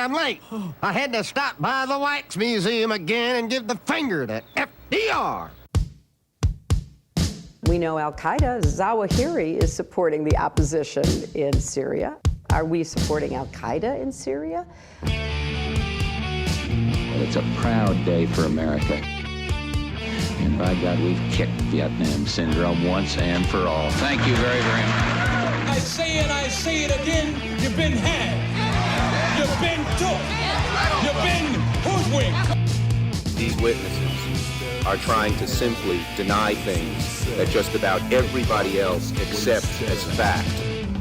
I'm late. I had to stop by the Wax Museum again and give the finger to FDR. We know Al-Qaeda, Zawahiri, is supporting the opposition in Syria. Are we supporting Al-Qaeda in Syria? Well, it's a proud day for America. And by God, we've kicked Vietnam syndrome once and for all. Thank you very, very much. I say it again, you've been had. You've been took. You've been hoodwinked. These witnesses are trying to simply deny things that just about everybody else accepts as fact.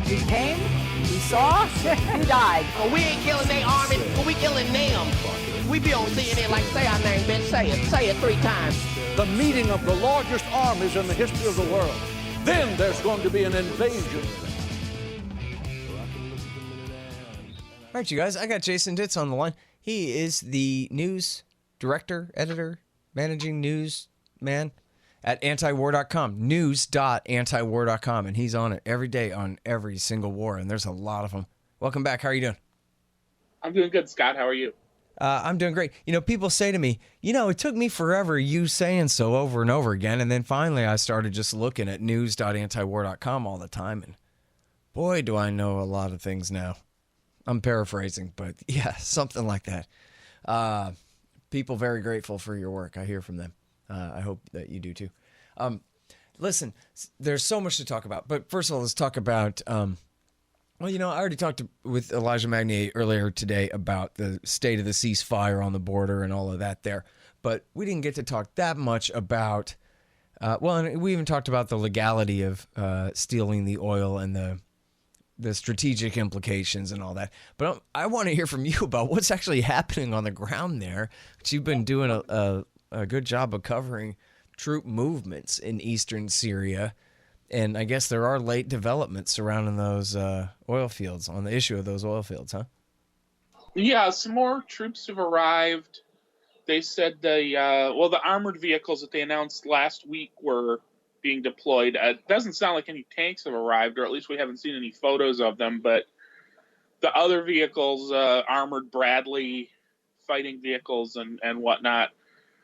We came, we saw, we died. Well, we ain't killing their army, but we killing them. We be on CNN like, say our name, bitch, say it 3 times. The meeting of the largest armies in the history of the world. Then there's going to be an invasion. All right, you guys, I got Jason Ditz on the line. He is the news director, editor, managing news man at antiwar.com, news.antiwar.com, and he's on it every day on every single war, and there's a lot of them. Welcome back. How are you doing? I'm doing good, Scott. How are you? I'm doing great. You know, people say to me, it took me forever you saying so over and over again, and then finally I started just looking at news.antiwar.com all the time, and boy, do I know a lot of things now. I'm paraphrasing, but yeah, something like that. People very grateful for your work. I hear from them. I hope that you do too. Listen, there's so much to talk about, but first of all, let's talk about, I already talked with Elijah Magnier earlier today about the state of the ceasefire on the border and all of that there, but we didn't get to talk that much about, and we even talked about the legality of stealing the oil and the strategic implications and all that. But I want to hear from you about what's actually happening on the ground there. You've been doing a good job of covering troop movements in eastern Syria. And I guess there are late developments surrounding those oil fields, on the issue of those oil fields, huh? Yeah, some more troops have arrived. They said the armored vehicles that they announced last week were being deployed. It doesn't sound like any tanks have arrived, or at least we haven't seen any photos of them, but the other vehicles, armored Bradley fighting vehicles and whatnot,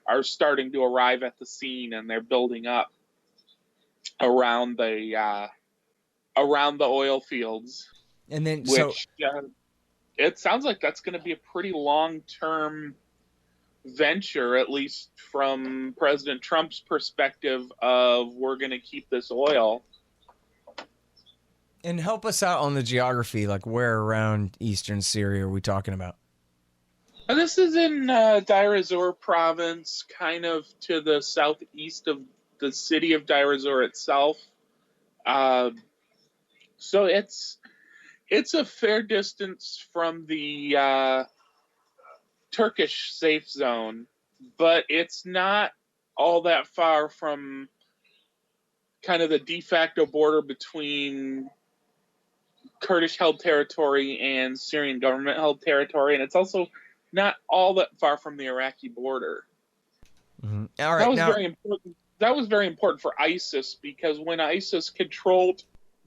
are starting to arrive at the scene, and they're building up around the oil fields. And then, it sounds like that's going to be a pretty long-term venture, at least from President Trump's perspective of we're going to keep this oil. And help us out on the geography, like where around eastern Syria are we talking about? This is in Deir ez-Zor province, kind of to the southeast of the city of Deir ez-Zor itself. So it's a fair distance from the Turkish safe zone, but it's not all that far from kind of the de facto border between Kurdish-held territory and Syrian government-held territory, and it's also not all that far from the Iraqi border. Mm-hmm. All right, very important. That was very important for ISIS, because when ISIS controlled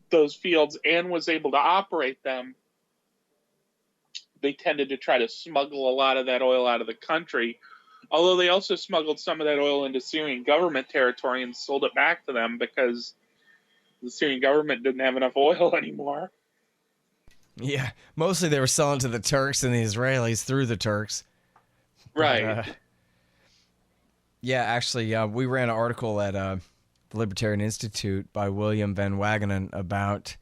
those fields and was able to operate them, they tended to try to smuggle a lot of that oil out of the country, although they also smuggled some of that oil into Syrian government territory and sold it back to them because the Syrian government didn't have enough oil anymore. Yeah, mostly they were selling to the Turks and the Israelis through the Turks. Right. Yeah, actually, we ran an article at the Libertarian Institute by William Van Wagenen about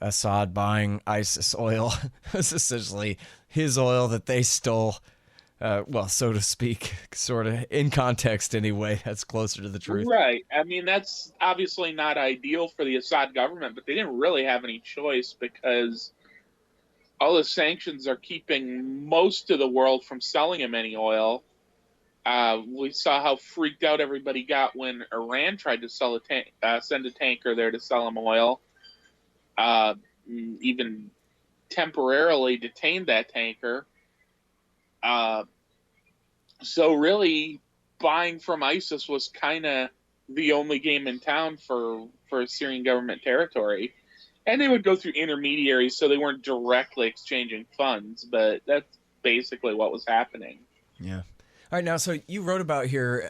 Assad buying ISIS oil. It's essentially his oil that they stole, so to speak, sort of in context anyway. That's closer to the truth. Right. I mean, that's obviously not ideal for the Assad government, but they didn't really have any choice because all the sanctions are keeping most of the world from selling him any oil. We saw how freaked out everybody got when Iran tried to send a tanker there to sell him oil. Even temporarily detained that tanker. So really, buying from ISIS was kind of the only game in town for Syrian government territory. And they would go through intermediaries, so they weren't directly exchanging funds, but that's basically what was happening. Yeah. All right, now, so you wrote about here,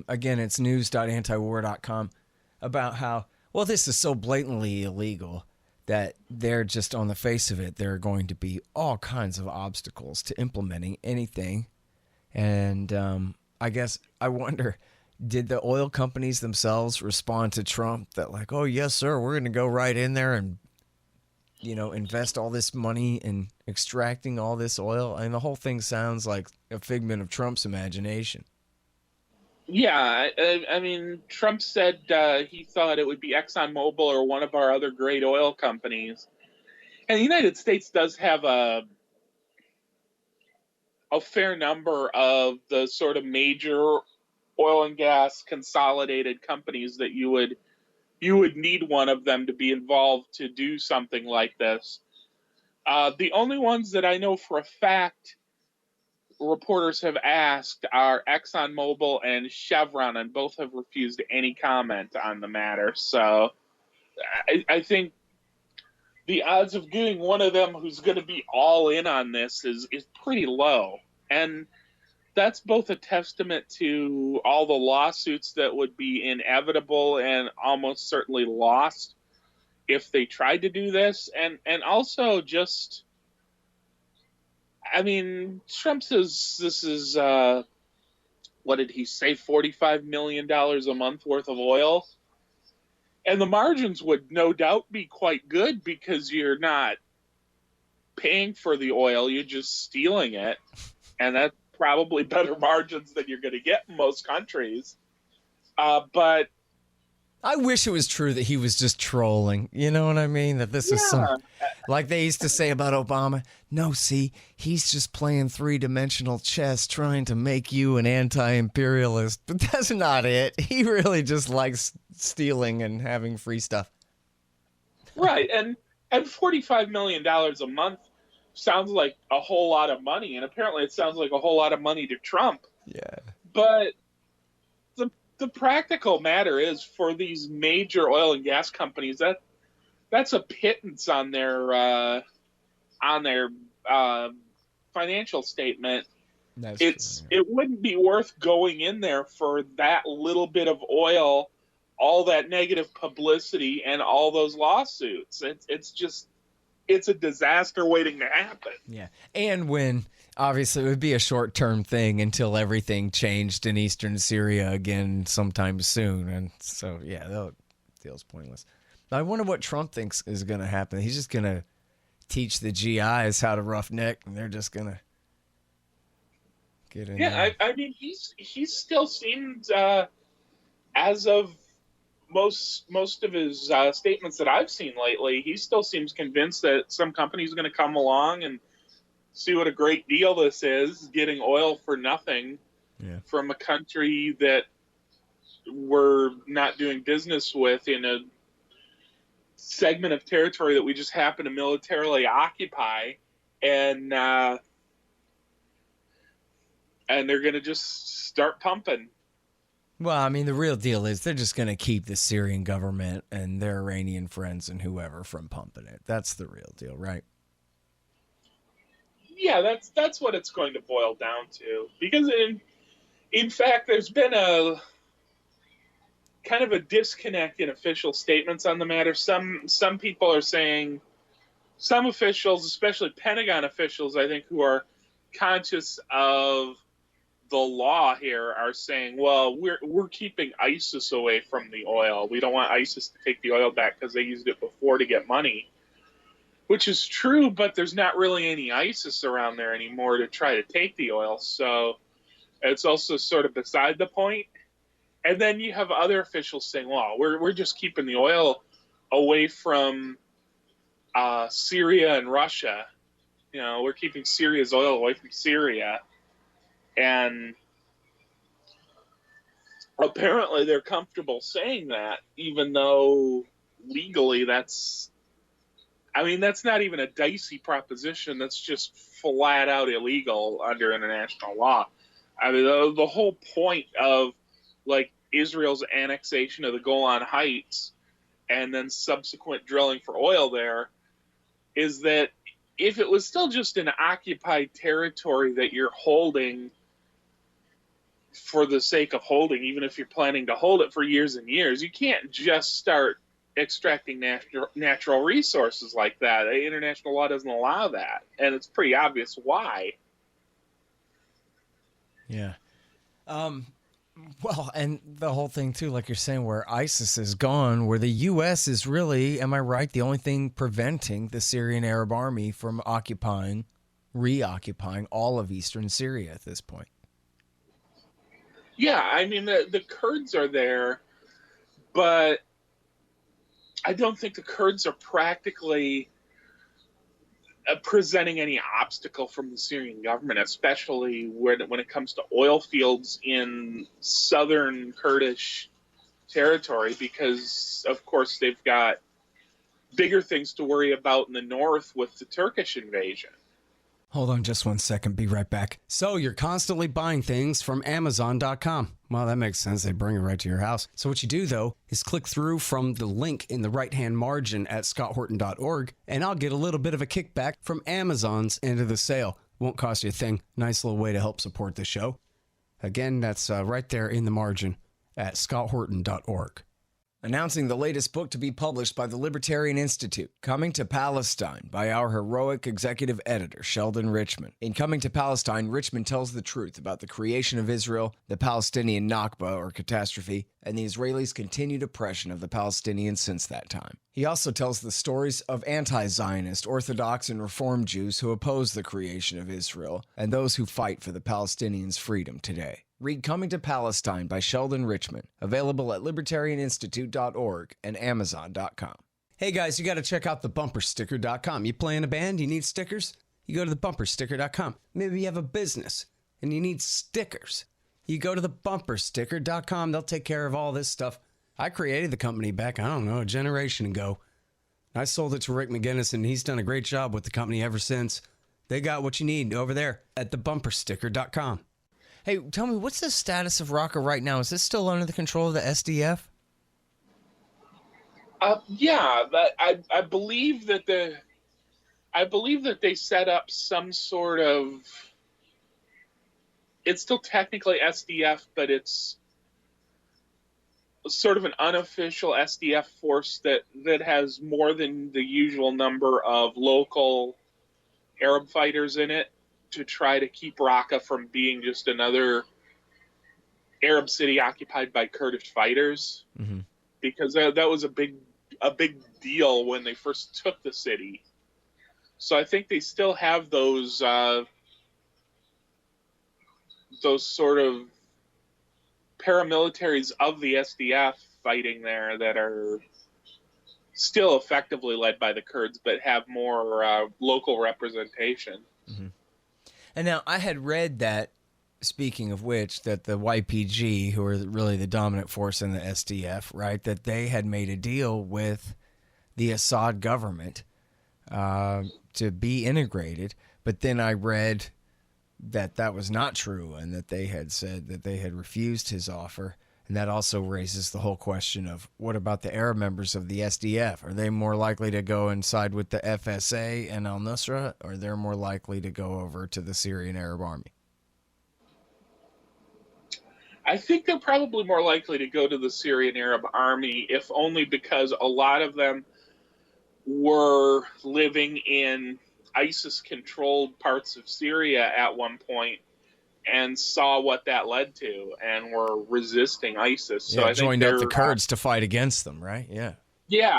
again, it's news.antiwar.com, about how, well, this is so blatantly illegal that they're just, on the face of it, there are going to be all kinds of obstacles to implementing anything. And I guess I wonder, did the oil companies themselves respond to Trump that like, oh, yes, sir, we're going to go right in there and, invest all this money in extracting all this oil? I mean, the whole thing sounds like a figment of Trump's imagination. Yeah, I mean, Trump said he thought it would be ExxonMobil or one of our other great oil companies. And the United States does have a fair number of the sort of major oil and gas consolidated companies that you would need one of them to be involved to do something like this. The only ones that I know for a fact reporters have asked are ExxonMobil and Chevron, and both have refused any comment on the matter. So I think the odds of getting one of them who's going to be all in on this is pretty low. And that's both a testament to all the lawsuits that would be inevitable and almost certainly lost if they tried to do this. And also just, I mean, Trump says this is, what did he say, $45 million a month worth of oil? And the margins would no doubt be quite good because you're not paying for the oil, you're just stealing it. And that's probably better margins than you're going to get in most countries. But I wish it was true that he was just trolling. You know what I mean? That this is some, like they used to say about Obama. No, see, he's just playing three-dimensional chess, trying to make you an anti-imperialist. But that's not it. He really just likes stealing and having free stuff. Right, and $45 million a month sounds like a whole lot of money, and apparently it sounds like a whole lot of money to Trump. Yeah. But the practical matter is, for these major oil and gas companies, that's a pittance on their financial statement. It wouldn't be worth going in there for that little bit of oil, all that negative publicity, and all those lawsuits. It's a disaster waiting to happen. Yeah. And when, obviously, it would be a short-term thing until everything changed in eastern Syria again sometime soon. And so, yeah, that feels pointless. I wonder what Trump thinks is going to happen. He's just going to teach the GIs how to roughneck, and they're just going to get in there. I mean, he's still seems, as of most of his statements that I've seen lately, he still seems convinced that some company's going to come along and see what a great deal this is, getting oil for nothing from a country that we're not doing business with in a segment of territory that we just happen to militarily occupy, and they're going to just start pumping. Well, I mean, the real deal is they're just going to keep the Syrian government and their Iranian friends and whoever from pumping it. That's the real deal, right? Yeah, that's what it's going to boil down to. Because in fact, there's been a kind of a disconnect in official statements on the matter. Some people are saying, some officials, especially Pentagon officials, I think, who are conscious of the law here, are saying, well, we're keeping ISIS away from the oil. We don't want ISIS to take the oil back because they used it before to get money, which is true, but there's not really any ISIS around there anymore to try to take the oil. So it's also sort of beside the point. And then you have other officials saying, well, we're just keeping the oil away from Syria and Russia. You know, we're keeping Syria's oil away from Syria. And apparently they're comfortable saying that, even though legally that's not even a dicey proposition. That's just flat out illegal under international law. I mean, the whole point of like Israel's annexation of the Golan Heights and then subsequent drilling for oil there is that if it was still just an occupied territory that you're holding for the sake of holding, even if you're planning to hold it for years and years, you can't just start extracting natural resources like that. International law doesn't allow that, and it's pretty obvious why. Yeah. Well, and the whole thing too, like you're saying, where ISIS is gone, where the U.S. is really, am I right, the only thing preventing the Syrian Arab army from reoccupying all of eastern Syria at this point. Yeah, I mean, the Kurds are there, but I don't think the Kurds are practically presenting any obstacle from the Syrian government, especially when it comes to oil fields in southern Kurdish territory, because, of course, they've got bigger things to worry about in the north with the Turkish invasion. Hold on just 1 second. Be right back. So you're constantly buying things from Amazon.com. Well, that makes sense. They bring it right to your house. So what you do, though, is click through from the link in the right-hand margin at scotthorton.org, and I'll get a little bit of a kickback from Amazon's end of the sale. Won't cost you a thing. Nice little way to help support the show. Again, that's right there in the margin at scotthorton.org. Announcing the latest book to be published by the Libertarian Institute, Coming to Palestine, by our heroic executive editor, Sheldon Richman. In Coming to Palestine, Richman tells the truth about the creation of Israel, the Palestinian Nakba, or catastrophe, and the Israelis' continued oppression of the Palestinians since that time. He also tells the stories of anti-Zionist, Orthodox, and Reform Jews who oppose the creation of Israel, and those who fight for the Palestinians' freedom today. Read Coming to Palestine by Sheldon Richman, available at libertarianinstitute.org and amazon.com. Hey guys, you got to check out thebumpersticker.com. You play in a band, you need stickers? You go to thebumpersticker.com. Maybe you have a business and you need stickers. You go to thebumpersticker.com. They'll take care of all this stuff. I created the company back, I don't know, a generation ago. I sold it to Rick McGinnis, and he's done a great job with the company ever since. They got what you need over there at thebumpersticker.com. Hey, tell me, what's the status of Raqqa right now? Is this still under the control of the SDF? Yeah, but I believe that they set up some sort of. It's still technically SDF, but it's sort of an unofficial SDF force that has more than the usual number of local Arab fighters in it, to try to keep Raqqa from being just another Arab city occupied by Kurdish fighters, because that was a big deal when they first took the city. So I think they still have those sort of paramilitaries of the SDF fighting there that are still effectively led by the Kurds, but have more local representation. Mm-hmm. And now I had read that, speaking of which, that the YPG, who are really the dominant force in the SDF, right, that they had made a deal with the Assad government to be integrated. But then I read that that was not true, and that they had said that they had refused his offer. And that also raises the whole question of, what about the Arab members of the SDF? Are they more likely to go and side with the FSA and al-Nusra, or they're more likely to go over to the Syrian Arab Army? I think they're probably more likely to go to the Syrian Arab Army, if only because a lot of them were living in ISIS-controlled parts of Syria at one point, and saw what that led to, and were resisting ISIS. So I joined think up the Kurds to fight against them, right? Yeah. Yeah,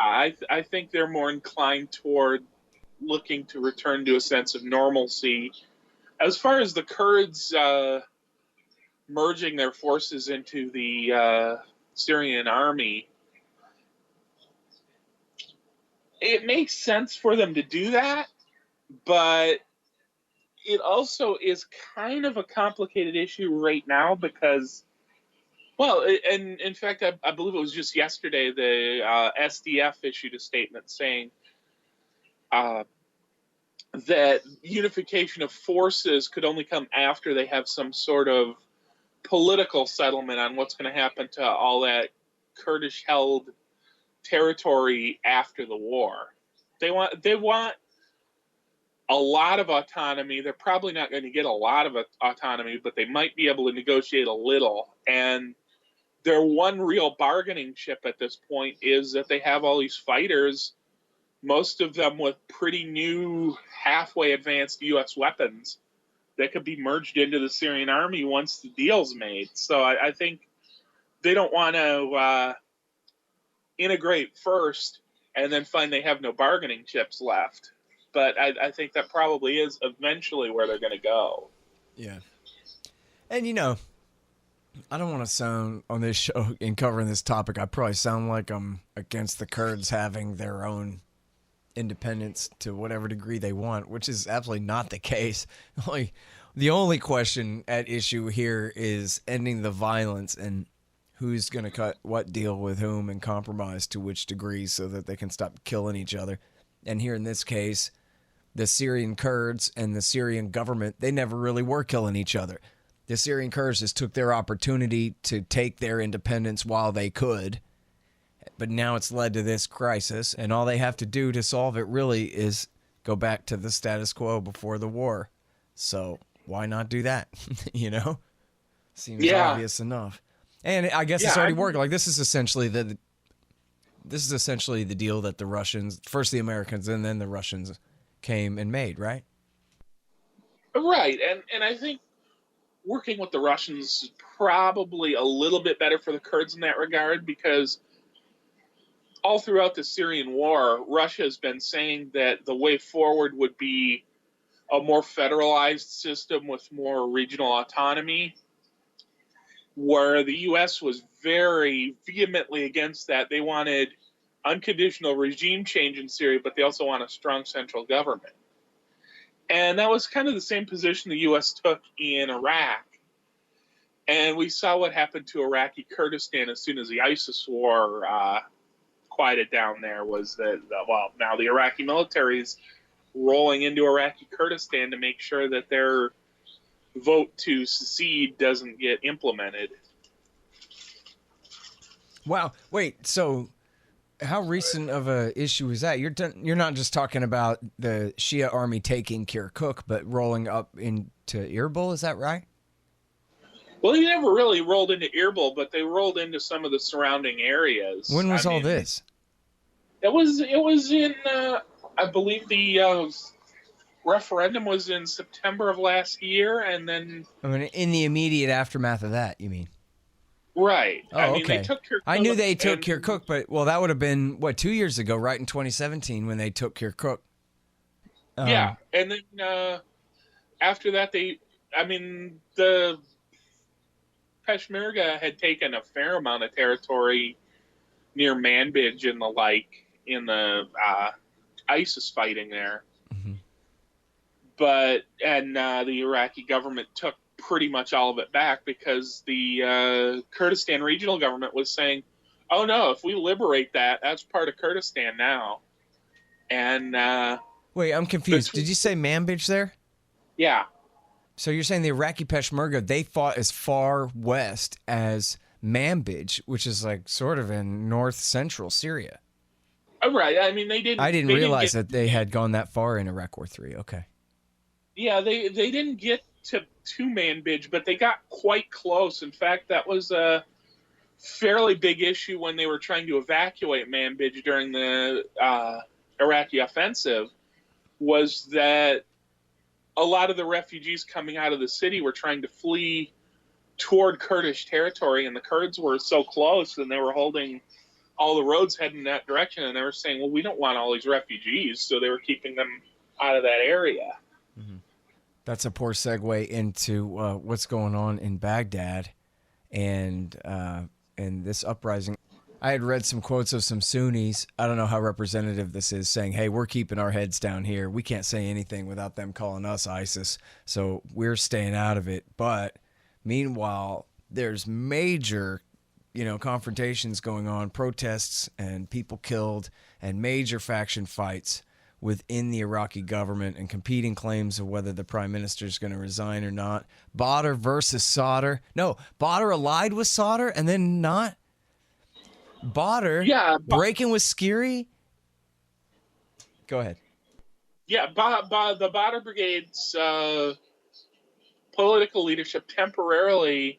I think they're more inclined toward looking to return to a sense of normalcy. As far as the Kurds merging their forces into the Syrian army, it makes sense for them to do that, but it also is kind of a complicated issue right now because, well, and in fact, I believe it was just yesterday the SDF issued a statement saying that unification of forces could only come after they have some sort of political settlement on what's going to happen to all that Kurdish-held territory after the war. They want a lot of autonomy. They're probably not going to get a lot of autonomy, but they might be able to negotiate a little. And their one real bargaining chip at this point is that they have all these fighters, most of them with pretty new, halfway advanced U.S. weapons that could be merged into the Syrian army once the deal's made. So I think they don't want to integrate first and then find they have no bargaining chips left. But I think that probably is eventually where they're going to go. Yeah. And, you know, I don't want to sound on this show in covering this topic. I probably sound like I'm against the Kurds having their own independence to whatever degree they want, which is absolutely not the case. The only question at issue here is ending the violence and who's going to cut what deal with whom and compromise to which degree so that they can stop killing each other. And here in this case, the Syrian Kurds and the Syrian government, they never really were killing each other. The Syrian Kurds just took their opportunity to take their independence while they could. But now it's led to this crisis, and all they have to do to solve it really is go back to the status quo before the war. So why not do that? You know? Seems obvious enough. And I guess it's already working. Like this is essentially the deal that the Russians, first the Americans and then the Russians came and made, right? Right. And I think working with the Russians is probably a little bit better for the Kurds in that regard, because all throughout the Syrian war, Russia has been saying that the way forward would be a more federalized system with more regional autonomy, where the U.S. was very vehemently against that. They wanted unconditional regime change in Syria, but they also want a strong central government. And that was kind of the same position the U.S. took in Iraq. And we saw what happened to Iraqi Kurdistan as soon as the ISIS war quieted down there, was that, now the Iraqi military is rolling into Iraqi Kurdistan to make sure that their vote to secede doesn't get implemented. Wow. Wait, so how recent of a issue is that? You're not just talking about the Shia army taking Kirkuk, but rolling up into Erbil, is that right? Well, they never really rolled into Erbil, but they rolled into some of the surrounding areas. When was all this? It was in, I believe the referendum was in September of last year, and then... I mean, in the immediate aftermath of that, you mean? Right. Oh, I mean, okay. they took Kirkuk, I knew they took Kirkuk, but, well, that would have been, 2 years ago, right, in 2017 when they took Kirkuk. Yeah, and then after that, the Peshmerga had taken a fair amount of territory near Manbij and the like in the ISIS fighting there. Mm-hmm. But the Iraqi government took pretty much all of it back, because the Kurdistan regional government was saying, oh no, if we liberate that, that's part of Kurdistan now. And wait, I'm confused. Did you say Manbij there? Yeah. So you're saying the Iraqi Peshmerga, they fought as far west as Manbij, which is like sort of in north central Syria. Oh, right. I mean, I didn't realize that they had gone that far in Iraq War III. Okay. Yeah, they didn't get to Manbij, but they got quite close. In fact, that was a fairly big issue when they were trying to evacuate Manbij during the Iraqi offensive, was that a lot of the refugees coming out of the city were trying to flee toward Kurdish territory, and the Kurds were so close, and they were holding all the roads heading in that direction, and they were saying, well, we don't want all these refugees, so they were keeping them out of that area. Mm-hmm. That's a poor segue into what's going on in Baghdad and this uprising. I had read some quotes of some Sunnis. I don't know how representative this is, saying, hey, we're keeping our heads down here. We can't say anything without them calling us ISIS, so we're staying out of it. But meanwhile, there's major, confrontations going on, protests and people killed, and major faction fights within the Iraqi government, and competing claims of whether the prime minister is going to resign or not. Badr versus Sadr. No, Badr allied with Sadr and then not. Badr breaking with Skiri. Go ahead. Yeah, the Badr Brigade's political leadership temporarily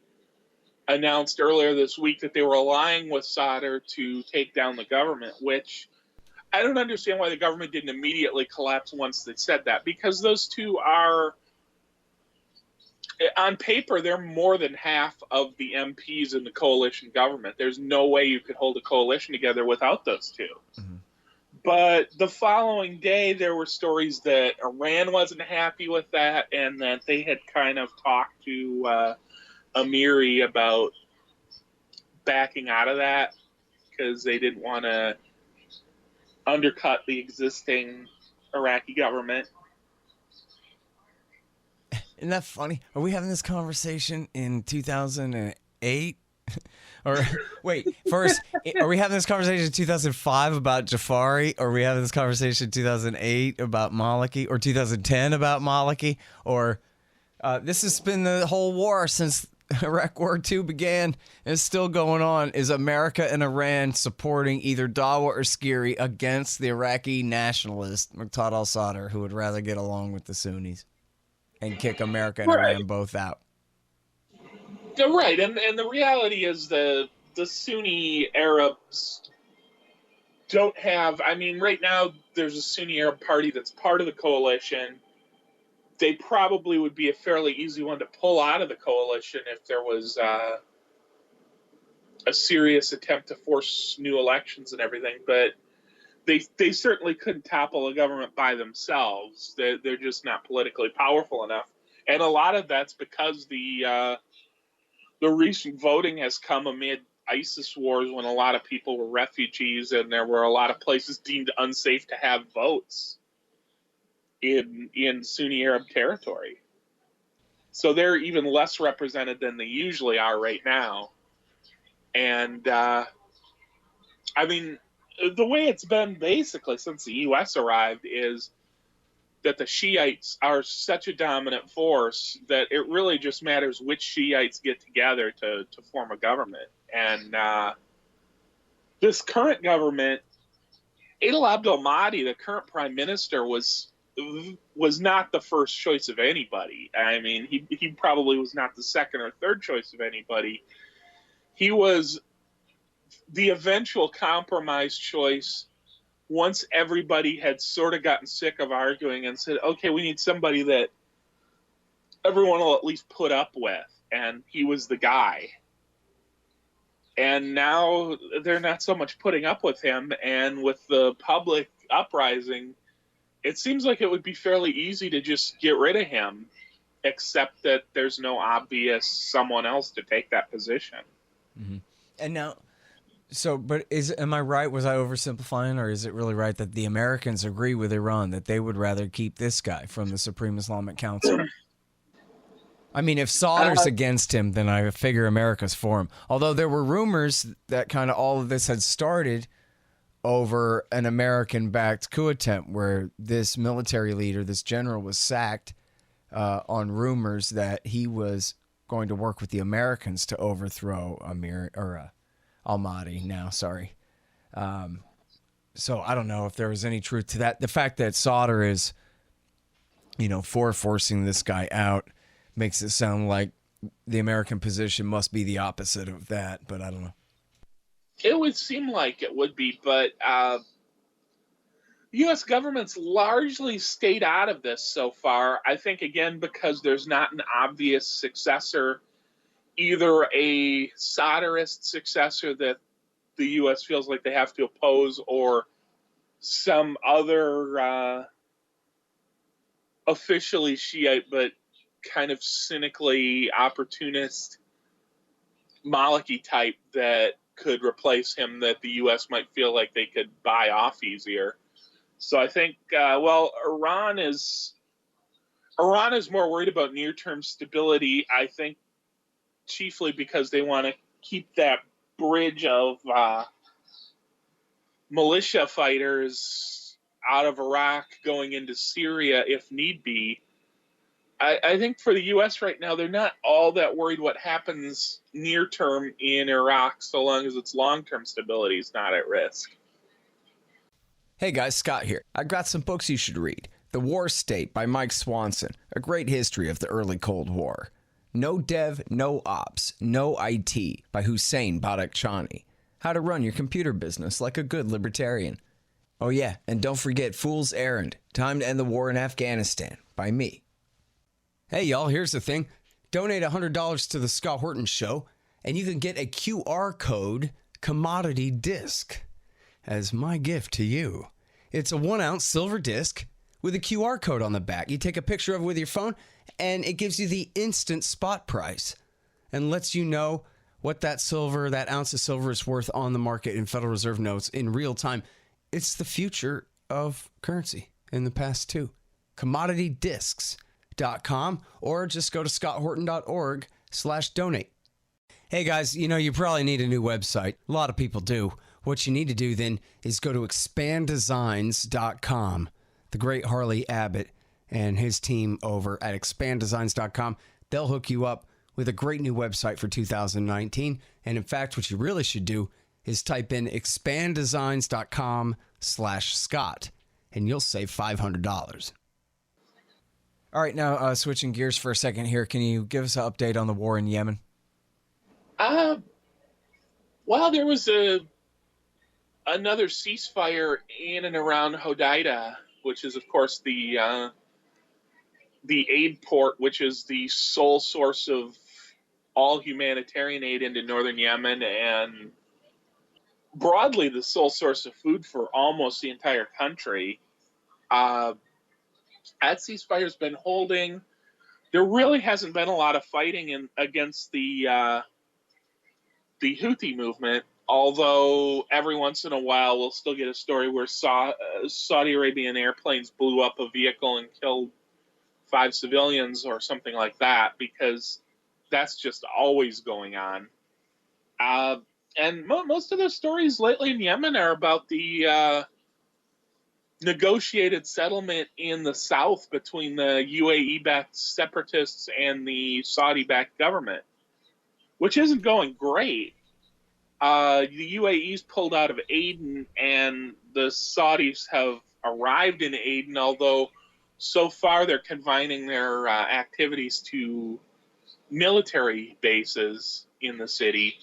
announced earlier this week that they were allying with Sadr to take down the government, which I don't understand why the government didn't immediately collapse once they said that, because those two are, on paper, they're more than half of the MPs in the coalition government. There's no way you could hold a coalition together without those two. Mm-hmm. But the following day, there were stories that Iran wasn't happy with that and that they had kind of talked to Amiri about backing out of that because they didn't want to undercut the existing Iraqi government. Isn't that funny? Are we having this conversation in 2008? Or wait, first, are we having this conversation in 2005 about Jafari? Or are we having this conversation in 2008 about Maliki? Or 2010 about Maliki? Or this has been the whole war since Iraq War II began, and it's still going on. Is America and Iran supporting either Dawa or Skiri against the Iraqi nationalist Muqtada al-Sadr, who would rather get along with the Sunnis and kick America and Iran both out? Right, and the reality is the Sunni Arabs don't have, I mean, right now there's a Sunni Arab party that's part of the coalition. They probably would be a fairly easy one to pull out of the coalition if there was a serious attempt to force new elections and everything, but they certainly couldn't topple a government by themselves. They're just not politically powerful enough. And a lot of that's because the recent voting has come amid ISIS wars when a lot of people were refugees and there were a lot of places deemed unsafe to have votes in Sunni Arab territory. So they're even less represented than they usually are right now. And, I mean, the way it's been basically since the U.S. arrived is that the Shiites are such a dominant force that it really just matters which Shiites get together to form a government. And this current government, Adel Abdel Mahdi, the current prime minister, was not the first choice of anybody. I mean, he probably was not the second or third choice of anybody. He was the eventual compromise choice once everybody had sort of gotten sick of arguing and said, okay, we need somebody that everyone will at least put up with. And he was the guy. And now they're not so much putting up with him. And with the public uprising, it seems like it would be fairly easy to just get rid of him, except that there's no obvious someone else to take that position. Mm-hmm. And now, but am I right? Was I oversimplifying, or is it really right that the Americans agree with Iran that they would rather keep this guy from the Supreme Islamic Council? I mean, if Sadr's against him, then I figure America's for him. Although there were rumors that kind of all of this had started over an American-backed coup attempt where this military leader, this general, was sacked on rumors that he was going to work with the Americans to overthrow al-Mahdi now, sorry. So I don't know if there was any truth to that. The fact that Sadr is, for forcing this guy out makes it sound like the American position must be the opposite of that, but I don't know. It would seem like it would be, but the U.S. government's largely stayed out of this so far. I think, again, because there's not an obvious successor, either a Sadrist successor that the U.S. feels like they have to oppose, or some other officially Shiite but kind of cynically opportunist Maliki type that could replace him that the U.S. might feel like they could buy off easier. So I think, Iran is more worried about near-term stability, I think, chiefly because they want to keep that bridge of militia fighters out of Iraq going into Syria if need be. I think for the U.S. right now, they're not all that worried what happens near term in Iraq, so long as its long-term stability is not at risk. Hey guys, Scott here. I got some books you should read. The War State by Mike Swanson, a great history of the early Cold War. No Dev, No Ops, No IT by Hussein Badakhshani. How to run your computer business like a good libertarian. Oh yeah, and don't forget Fool's Errand, Time to End the War in Afghanistan by me. Hey y'all, here's the thing. Donate $100 to the Scott Horton Show, and you can get a QR code commodity disc as my gift to you. It's a 1-ounce silver disc with a QR code on the back. You take a picture of it with your phone, and it gives you the instant spot price and lets you know what that ounce of silver is worth on the market in Federal Reserve notes in real time. It's the future of currency in the past too. CommodityDiscs.com, or just go to scotthorton.org/donate. Hey guys, you probably need a new website. A lot of people do. What you need to do then is go to expanddesigns.com. The great Harley Abbott and his team over at expanddesigns.com, they'll hook you up with a great new website for 2019. And in fact, what you really should do is type in expanddesigns.com/Scott, and you'll save $500. All right, now switching gears for a second here. Can you give us an update on the war in Yemen? Well, there was another ceasefire in and around Hodeidah, which is, of course, the aid port, which is the sole source of all humanitarian aid into northern Yemen, and broadly the sole source of food for almost the entire country. That ceasefire's been holding. There really hasn't been a lot of fighting against the Houthi movement, although every once in a while we'll still get a story where Saudi Arabian airplanes blew up a vehicle and killed 5 civilians or something like that, because that's just always going on. And most of the stories lately in Yemen are about the negotiated settlement in the south between the UAE-backed separatists and the Saudi-backed government, which isn't going great. The UAE's pulled out of Aden, and the Saudis have arrived in Aden, although so far they're confining their activities to military bases in the city.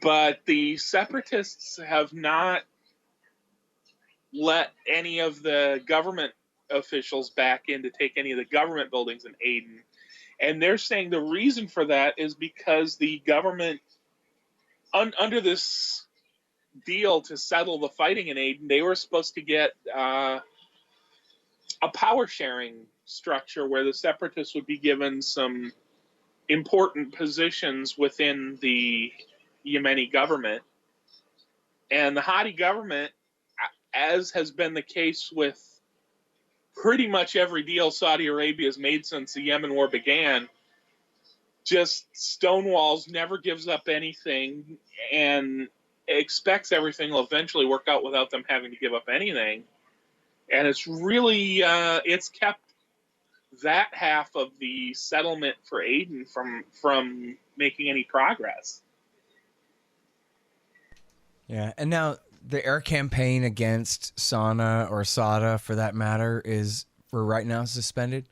But the separatists have not let any of the government officials back in to take any of the government buildings in Aden. And they're saying the reason for that is because the government, under this deal to settle the fighting in Aden, they were supposed to get a power sharing structure where the separatists would be given some important positions within the Yemeni government. And the Hadi government, as has been the case with pretty much every deal Saudi Arabia has made since the Yemen war began, just stonewalls, never gives up anything, and expects everything will eventually work out without them having to give up anything. And it's really, it's kept that half of the settlement for Aden from making any progress. Yeah, and now the air campaign against Sana, or Sada for that matter, is for right now suspended?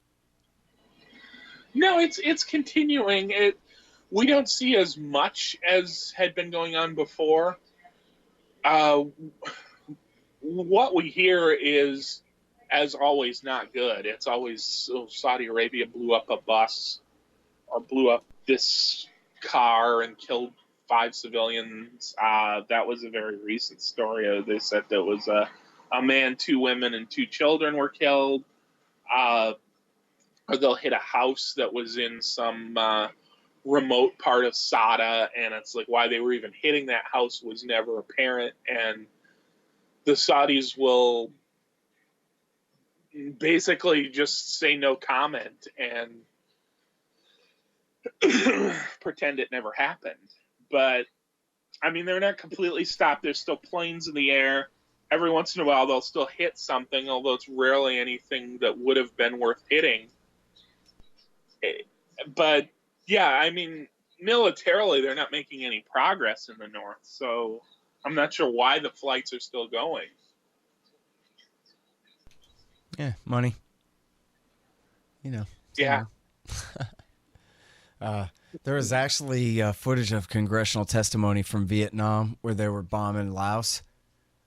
No, it's continuing. We don't see as much as had been going on before. What we hear is, as always, not good. It's always Saudi Arabia blew up a bus or blew up this car and killed 5 civilians. That was a very recent story. They said there was a man, 2 women, and 2 children were killed. Or they'll hit a house that was in some remote part of Sada, and it's like why they were even hitting that house was never apparent. And the Saudis will basically just say no comment and pretend it never happened. But, I mean, they're not completely stopped. There's still planes in the air. Every once in a while, they'll still hit something, although it's rarely anything that would have been worth hitting. But, yeah, I mean, militarily, they're not making any progress in the north. So I'm not sure why the flights are still going. Yeah, money. You know. Yeah. There was actually footage of congressional testimony from Vietnam where they were bombing Laos.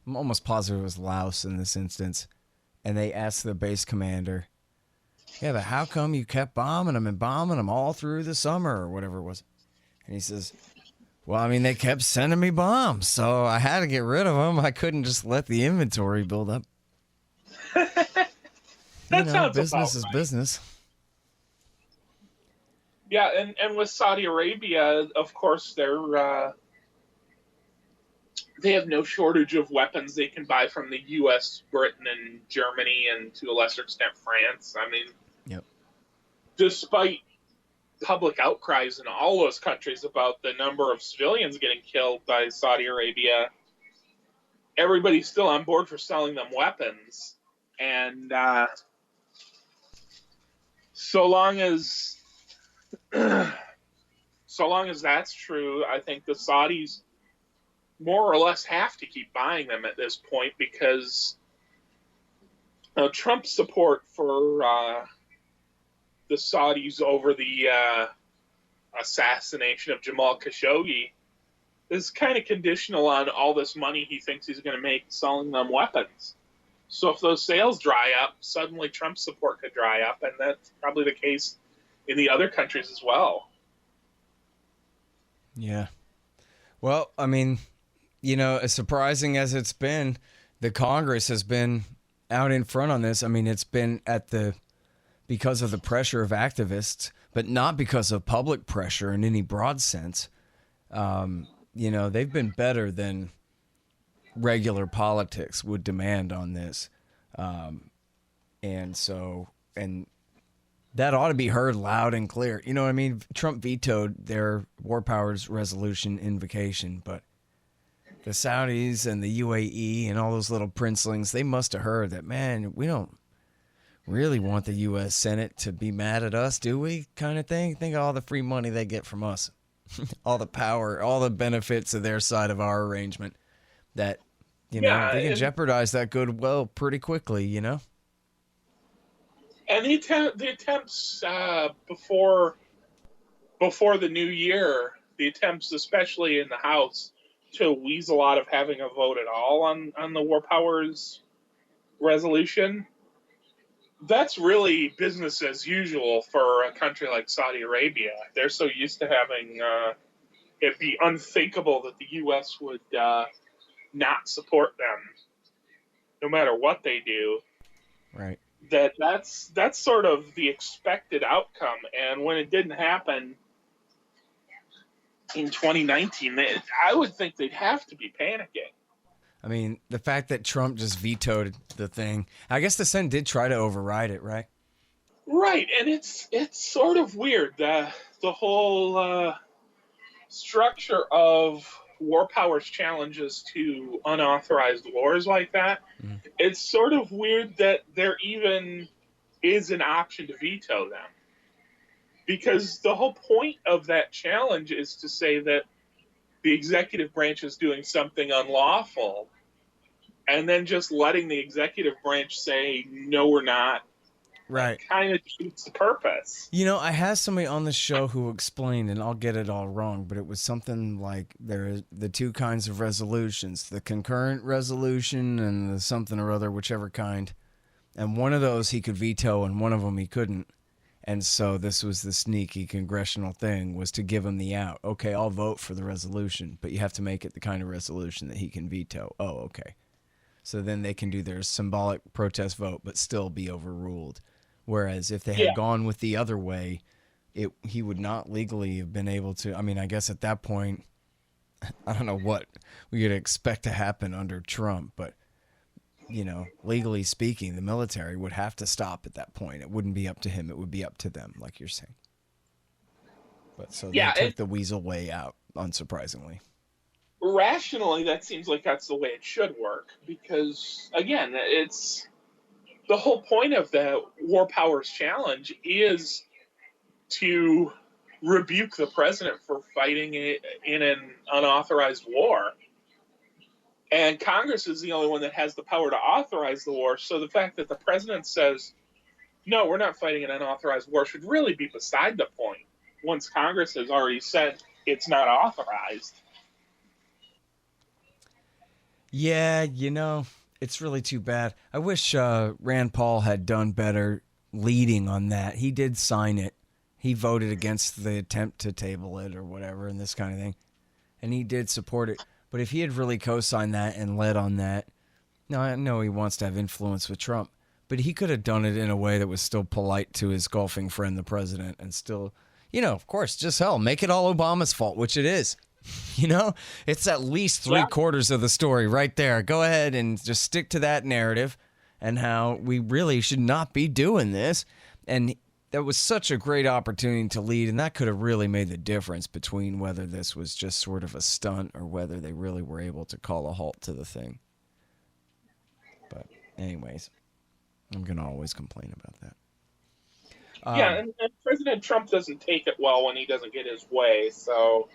I'm almost positive it was Laos in this instance. And they asked the base commander, yeah, but how come you kept bombing them all through the summer or whatever it was? And he says, well, I mean, they kept sending me bombs, so I had to get rid of them. I couldn't just let the inventory build up. Sounds business about is right. business. Yeah, and with Saudi Arabia, of course, they have no shortage of weapons they can buy from the U.S., Britain, and Germany, and to a lesser extent France. I mean, yep. Despite public outcries in all those countries about the number of civilians getting killed by Saudi Arabia, everybody's still on board for selling them weapons. And so long as that's true, I think the Saudis more or less have to keep buying them at this point because Trump's support for the Saudis over the assassination of Jamal Khashoggi is kind of conditional on all this money he thinks he's going to make selling them weapons. So if those sales dry up, suddenly Trump's support could dry up, and that's probably the case in the other countries as well. Yeah. Well, I mean, as surprising as it's been, the Congress has been out in front on this. I mean, it's been because of the pressure of activists, but not because of public pressure in any broad sense. They've been better than regular politics would demand on this. And that ought to be heard loud and clear. You know what I mean? Trump vetoed their war powers resolution invocation, but the Saudis and the UAE and all those little princelings, they must have heard that, man, we don't really want the U.S. Senate to be mad at us, do we? Kind of thing. Think of all the free money they get from us. All the power, all the benefits of their side of our arrangement that, they can jeopardize that goodwill pretty quickly, And the attempts before the new year, the attempts, especially in the House, to weasel out of having a vote at all on the war powers resolution, that's really business as usual for a country like Saudi Arabia. They're so used to having it be unthinkable that the U.S. would not support them, no matter what they do. Right. That's sort of the expected outcome. And when it didn't happen in 2019, I would think they'd have to be panicking. I mean, the fact that Trump just vetoed the thing, I guess the Senate did try to override it, right? Right, and it's sort of weird. The whole structure of war powers challenges to unauthorized wars like that, It's sort of weird that there even is an option to veto them. Because the whole point of that challenge is to say that the executive branch is doing something unlawful, and then just letting the executive branch say, no, we're not, right, kind of defeats the purpose. I had somebody on the show who explained, and I'll get it all wrong, but it was something like there are the two kinds of resolutions, the concurrent resolution and the something or other, whichever kind. And one of those he could veto and one of them he couldn't. And so this was the sneaky congressional thing, was to give him the out. Okay, I'll vote for the resolution, but you have to make it the kind of resolution that he can veto. Oh, okay. So then they can do their symbolic protest vote, but still be overruled. Whereas if they had gone with the other way, he would not legally have been able to. I mean, I guess at that point, I don't know what we could expect to happen under Trump, but legally speaking, the military would have to stop at that point. It wouldn't be up to him. It would be up to them, like you're saying. But so they took the weasel way out, unsurprisingly. Rationally, that seems like that's the way it should work. Because, again, it's the whole point of the War Powers Challenge is to rebuke the president for fighting in an unauthorized war. And Congress is the only one that has the power to authorize the war. So the fact that the president says, no, we're not fighting an unauthorized war should really be beside the point once Congress has already said it's not authorized. Yeah, it's really too bad. I wish Rand Paul had done better leading on that. He did sign it. He voted against the attempt to table it or whatever and this kind of thing. And he did support it. But if he had really co-signed that and led on that, now I know he wants to have influence with Trump, but he could have done it in a way that was still polite to his golfing friend, the president, and still, of course, just hell, make it all Obama's fault, which it is. It's at least three-quarters of the story right there. Go ahead and just stick to that narrative and how we really should not be doing this. And that was such a great opportunity to lead, and that could have really made the difference between whether this was just sort of a stunt or whether they really were able to call a halt to the thing. But anyways, I'm going to always complain about that. And President Trump doesn't take it well when he doesn't get his way, so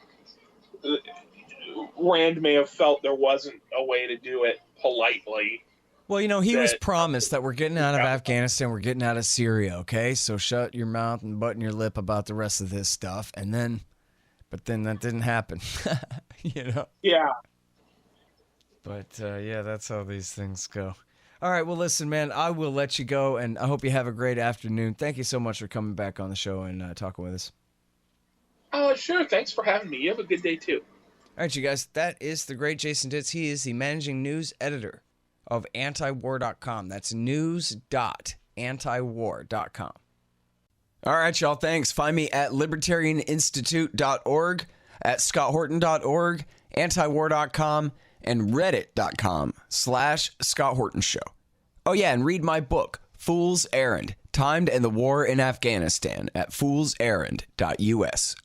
Rand may have felt there wasn't a way to do it politely. Well, he was promised that we're getting out of Afghanistan, we're getting out of Syria, okay? So shut your mouth and button your lip about the rest of this stuff. But then that didn't happen, Yeah. But, that's how these things go. All right, well, listen, man, I will let you go, and I hope you have a great afternoon. Thank you so much for coming back on the show and talking with us. Sure. Thanks for having me. You have a good day, too. All right, you guys, that is the great Jason Ditz. He is the managing news editor of antiwar.com. That's news.antiwar.com. All right, y'all, thanks. Find me at libertarianinstitute.org, at scotthorton.org, antiwar.com, and reddit.com/Scott Horton Show. Oh, yeah, and read my book, Fool's Errand, Time to End the War in Afghanistan, at foolserrand.us.